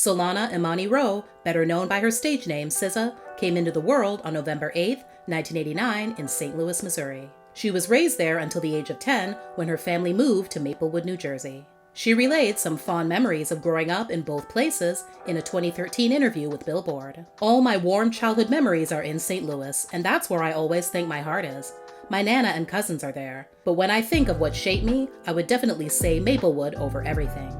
Solána Imani Rowe, better known by her stage name SZA, came into the world on November 8, 1989 in St. Louis, Missouri. She was raised there until the age of 10 when her family moved to Maplewood, New Jersey. She relayed some fond memories of growing up in both places in a 2013 interview with Billboard. "All my warm childhood memories are in St. Louis, and that's where I always think my heart is. My Nana and cousins are there, but when I think of what shaped me, I would definitely say Maplewood over everything.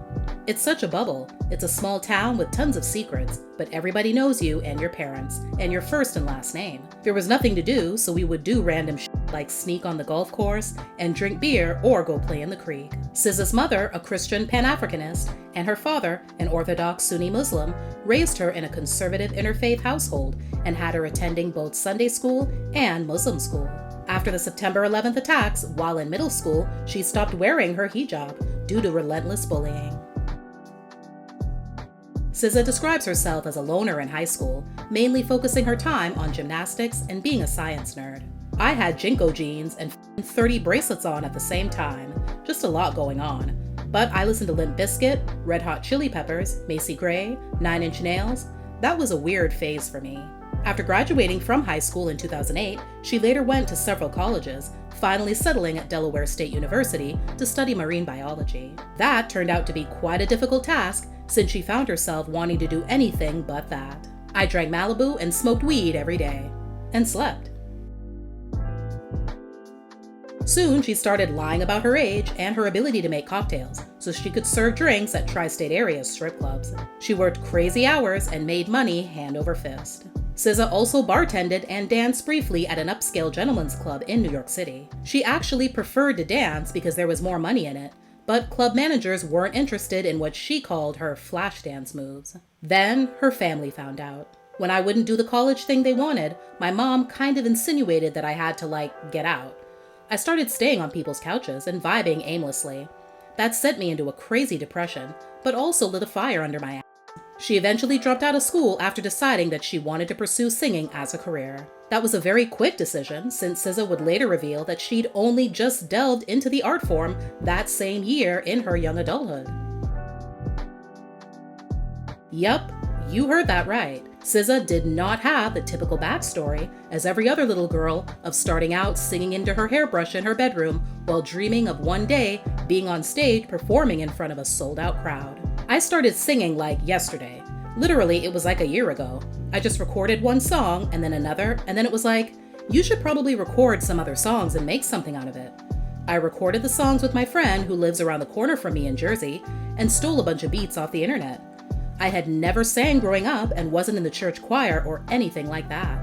It's such a bubble. It's a small town with tons of secrets, but everybody knows you and your parents, and your first and last name. There was nothing to do, so we would do random shit like sneak on the golf course and drink beer or go play in the creek." SZA's mother, a Christian Pan-Africanist, and her father, an Orthodox Sunni Muslim, raised her in a conservative interfaith household and had her attending both Sunday school and Muslim school. After the September 11th attacks, while in middle school, she stopped wearing her hijab due to relentless bullying. SZA describes herself as a loner in high school, mainly focusing her time on gymnastics and being a science nerd. "I had Jinko jeans and 30 bracelets on at the same time, just a lot going on. But I listened to Limp Bizkit, Red Hot Chili Peppers, Macy Gray, 9 Inch Nails. That was a weird phase for me." After graduating from high school in 2008, she later went to several colleges, finally settling at Delaware State University to study marine biology. That turned out to be quite a difficult task since she found herself wanting to do anything but that. "I drank Malibu and smoked weed every day. And slept." Soon, she started lying about her age and her ability to make cocktails, so she could serve drinks at tri-state area strip clubs. She worked crazy hours and made money hand over fist. SZA also bartended and danced briefly at an upscale gentleman's club in New York City. She actually preferred to dance because there was more money in it, but club managers weren't interested in what she called her flash dance moves. Then, her family found out. "When I wouldn't do the college thing they wanted, my mom kind of insinuated that I had to, get out. I started staying on people's couches and vibing aimlessly. That sent me into a crazy depression, but also lit a fire under my ass." She eventually dropped out of school after deciding that she wanted to pursue singing as a career. That was a very quick decision, since SZA would later reveal that she'd only just delved into the art form that same year in her young adulthood. Yup, you heard that right. SZA did not have the typical backstory, as every other little girl, of starting out singing into her hairbrush in her bedroom while dreaming of one day being on stage performing in front of a sold-out crowd. "I started singing like yesterday. Literally, it was like a year ago. I just recorded one song and then another, and then it was like, you should probably record some other songs and make something out of it. I recorded the songs with my friend who lives around the corner from me in Jersey and stole a bunch of beats off the internet. I had never sang growing up and wasn't in the church choir or anything like that."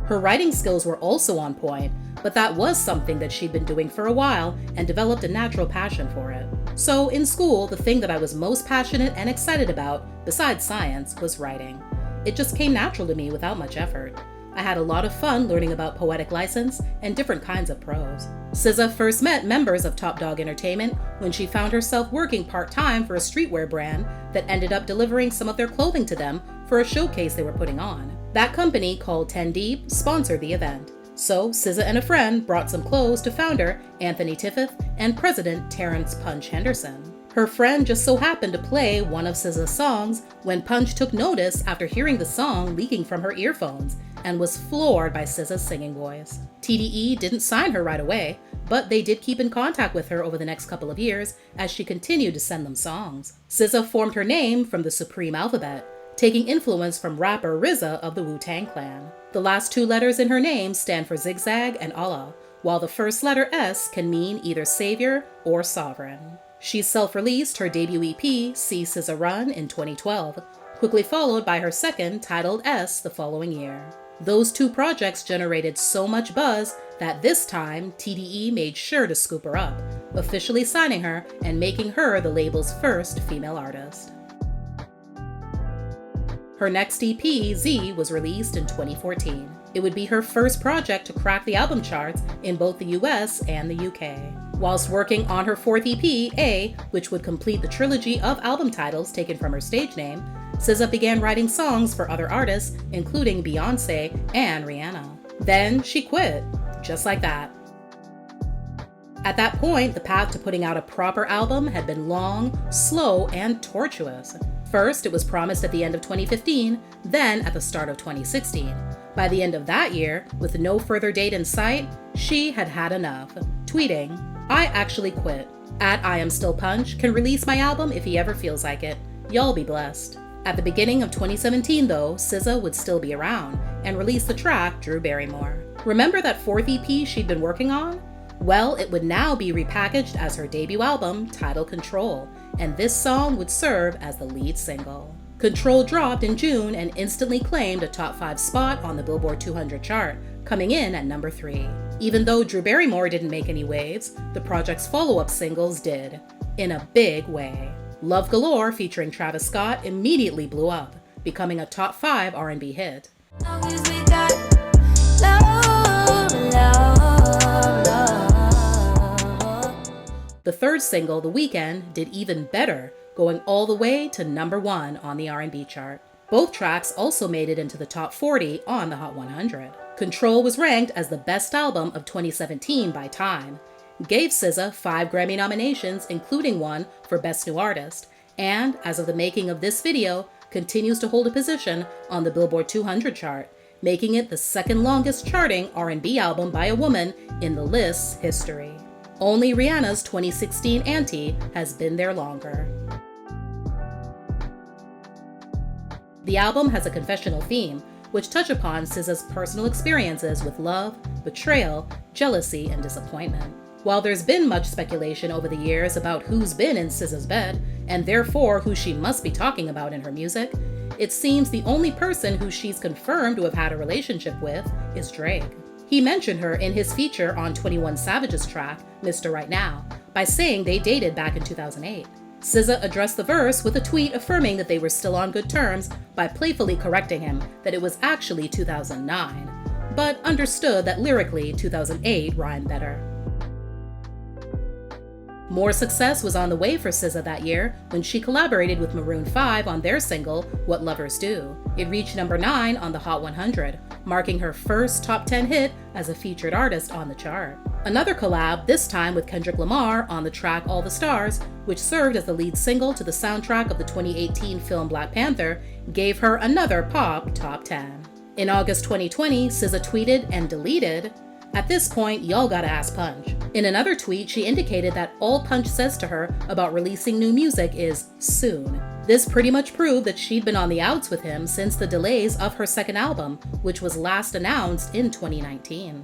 Her writing skills were also on point, but that was something that she'd been doing for a while and developed a natural passion for it. "So in school, the thing that I was most passionate and excited about, besides science, was writing. It just came natural to me without much effort. I had a lot of fun learning about poetic license and different kinds of prose." SZA first met members of Top Dog Entertainment when she found herself working part-time for a streetwear brand that ended up delivering some of their clothing to them for a showcase they were putting on. That company, called 10 Deep, sponsored the event. So SZA and a friend brought some clothes to founder Anthony Tiffith and president Terrence Punch Henderson. Her friend just so happened to play one of SZA's songs when Punch took notice after hearing the song leaking from her earphones and was floored by SZA's singing voice. TDE didn't sign her right away, but they did keep in contact with her over the next couple of years as she continued to send them songs. SZA formed her name from the Supreme alphabet, taking influence from rapper RZA of the Wu-Tang Clan. The last two letters in her name stand for Zigzag and Allah, while the first letter S can mean either savior or sovereign. She self-released her debut EP, See SZA Run, in 2012, quickly followed by her second, titled S, the following year. Those two projects generated so much buzz that this time, TDE made sure to scoop her up, officially signing her and making her the label's first female artist. Her next EP, Z, was released in 2014. It would be her first project to crack the album charts in both the US and the UK. Whilst working on her fourth EP, A, which would complete the trilogy of album titles taken from her stage name, SZA began writing songs for other artists, including Beyoncé and Rihanna. Then she quit, just like that. At that point, the path to putting out a proper album had been long, slow, and tortuous. First, it was promised at the end of 2015, then at the start of 2016. By the end of that year, with no further date in sight, she had had enough, tweeting, "I actually quit. At I Am Still Punch can release my album if he ever feels like it. Y'all be blessed." At the beginning of 2017, though, SZA would still be around and release the track Drew Barrymore. Remember that fourth EP she'd been working on? Well, it would now be repackaged as her debut album, titled Control, and this song would serve as the lead single. Control dropped in June and instantly claimed a top 5 spot on the Billboard 200 chart, coming in at number 3. Even though Drew Barrymore didn't make any waves, the project's follow-up singles did, in a big way. Love Galore featuring Travis Scott immediately blew up, becoming a top 5 R&B hit. The third single, The Weeknd, did even better, going all the way to number 1 on the R&B chart. Both tracks also made it into the top 40 on the Hot 100. Control was ranked as the best album of 2017 by Time, gave SZA 5 Grammy nominations, including one for Best New Artist, and, as of the making of this video, continues to hold a position on the Billboard 200 chart, making it the second longest charting R&B album by a woman in the list's history. Only Rihanna's 2016 Auntie has been there longer. The album has a confessional theme, which touch upon SZA's personal experiences with love, betrayal, jealousy, and disappointment. While there's been much speculation over the years about who's been in SZA's bed, and therefore who she must be talking about in her music, it seems the only person who she's confirmed to have had a relationship with is Drake. He mentioned her in his feature on 21 Savage's track, Mr. Right Now, by saying they dated back in 2008. SZA addressed the verse with a tweet affirming that they were still on good terms by playfully correcting him that it was actually 2009, but understood that lyrically 2008 rhymed better. More success was on the way for SZA that year when she collaborated with Maroon 5 on their single, What Lovers Do. It reached number 9 on the Hot 100, marking her first top 10 hit as a featured artist on the chart. Another collab, this time with Kendrick Lamar on the track All the Stars, which served as the lead single to the soundtrack of the 2018 film Black Panther, gave her another pop top 10. In August 2020, SZA tweeted and deleted, "At this point, y'all gotta ask Punch." In another tweet, she indicated that all Punch says to her about releasing new music is soon. This pretty much proved that she'd been on the outs with him since the delays of her second album, which was last announced in 2019.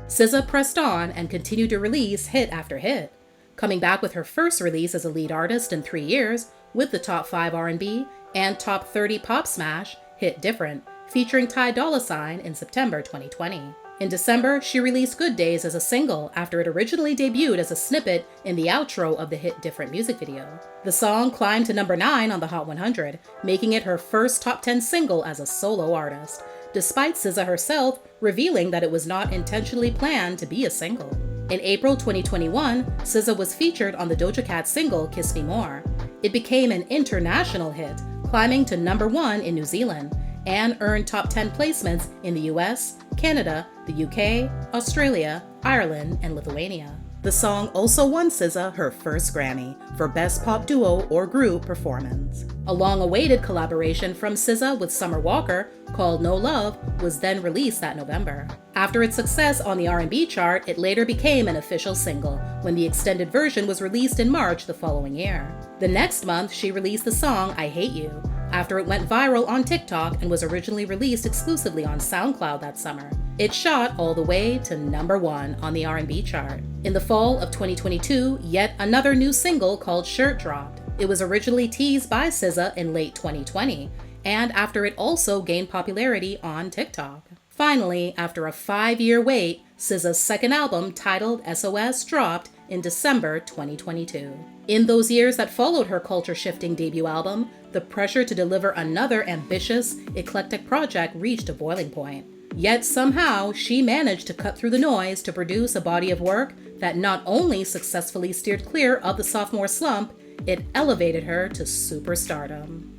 SZA pressed on and continued to release hit after hit, coming back with her first release as a lead artist in 3 years with the top 5 R&B and top 30 pop smash, Hit Different, featuring Ty Dolla $ign in September 2020. In December, she released Good Days as a single after it originally debuted as a snippet in the outro of the Hit Different music video. The song climbed to number 9 on the Hot 100, making it her first top 10 single as a solo artist, despite SZA herself revealing that it was not intentionally planned to be a single. In April 2021, SZA was featured on the Doja Cat single Kiss Me More. It became an international hit, climbing to number 1 in New Zealand, and earned top 10 placements in the US, Canada, the UK, Australia, Ireland, and Lithuania. The song also won SZA her first Grammy for Best Pop Duo or Group Performance. A long-awaited collaboration from SZA with Summer Walker called No Love was then released that November. After its success on the R&B chart, it later became an official single when the extended version was released in March the following year. The next month, she released the song I Hate You, after it went viral on TikTok and was originally released exclusively on SoundCloud that summer. It shot all the way to number 1 on the R&B chart. In the fall of 2022, yet another new single called Shirt dropped. It was originally teased by SZA in late 2020, and after it also gained popularity on TikTok. Finally, after a 5-year wait, SZA's second album, titled SOS, dropped in December 2022. In those years that followed her culture-shifting debut album, the pressure to deliver another ambitious, eclectic project reached a boiling point. Yet somehow, she managed to cut through the noise to produce a body of work that not only successfully steered clear of the sophomore slump, it elevated her to superstardom.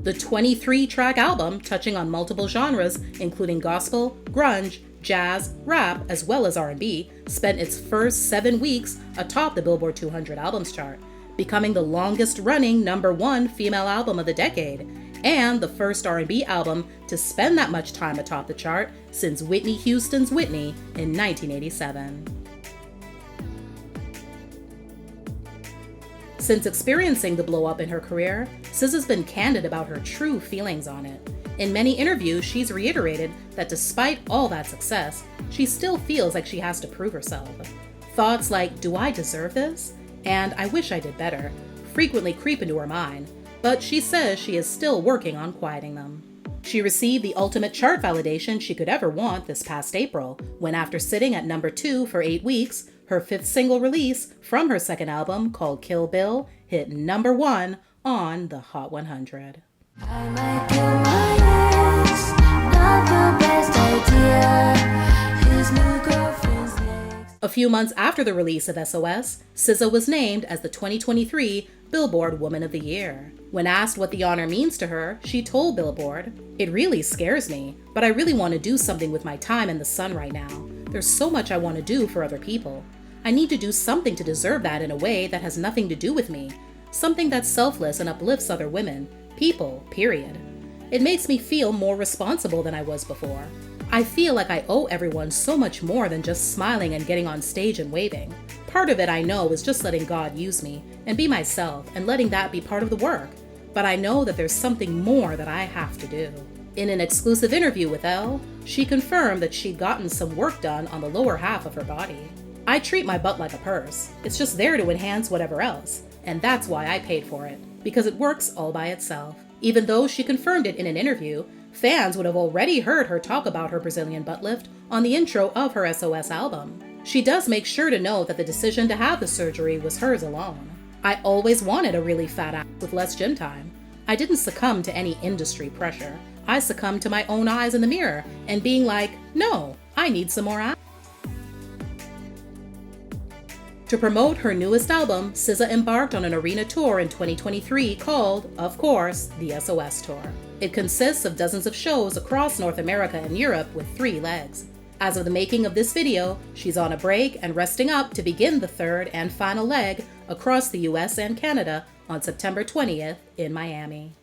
The 23-track album, touching on multiple genres including gospel, grunge, jazz, rap, as well as R&B, spent its first 7 weeks atop the Billboard 200 albums chart, becoming the longest-running #1 female album of the decade, and the first R&B album to spend that much time atop the chart since Whitney Houston's Whitney in 1987. Since experiencing the blow-up in her career, SZA's been candid about her true feelings on it. In many interviews, she's reiterated that despite all that success, she still feels like she has to prove herself. Thoughts like, "Do I deserve this?" and "I wish I did better," frequently creep into her mind, but she says she is still working on quieting them. She received the ultimate chart validation she could ever want this past April, when after sitting at #2 for 8 weeks, her 5th single release from her second album, called Kill Bill, hit #1 on the Hot 100. I might kill my ex, not the best idea. His new girlfriend's next. A few months after the release of SOS, SZA was named as the 2023 Billboard Woman of the Year. When asked what the honor means to her, she told Billboard, "It really scares me, but I really want to do something with my time in the sun right now. There's so much I want to do for other people. I need to do something to deserve that in a way that has nothing to do with me. Something that's selfless and uplifts other women, people, period. It makes me feel more responsible than I was before. I feel like I owe everyone so much more than just smiling and getting on stage and waving. Part of it, I know, is just letting God use me and be myself and letting that be part of the work. But I know that there's something more that I have to do." In an exclusive interview with Elle, she confirmed that she'd gotten some work done on the lower half of her body. "I treat my butt like a purse. It's just there to enhance whatever else. And that's why I paid for it, because it works all by itself." Even though she confirmed it in an interview, fans would have already heard her talk about her Brazilian butt lift on the intro of her SOS album. She does make sure to note that the decision to have the surgery was hers alone. "I always wanted a really fat ass with less gym time. I didn't succumb to any industry pressure. I succumbed to my own eyes in the mirror and being like, no, I need some more ass." To promote her newest album, SZA embarked on an arena tour in 2023 called, of course, the SOS Tour. It consists of dozens of shows across North America and Europe with 3 legs. As of the making of this video, she's on a break and resting up to begin the 3rd and final leg across the US and Canada on September 20th in Miami.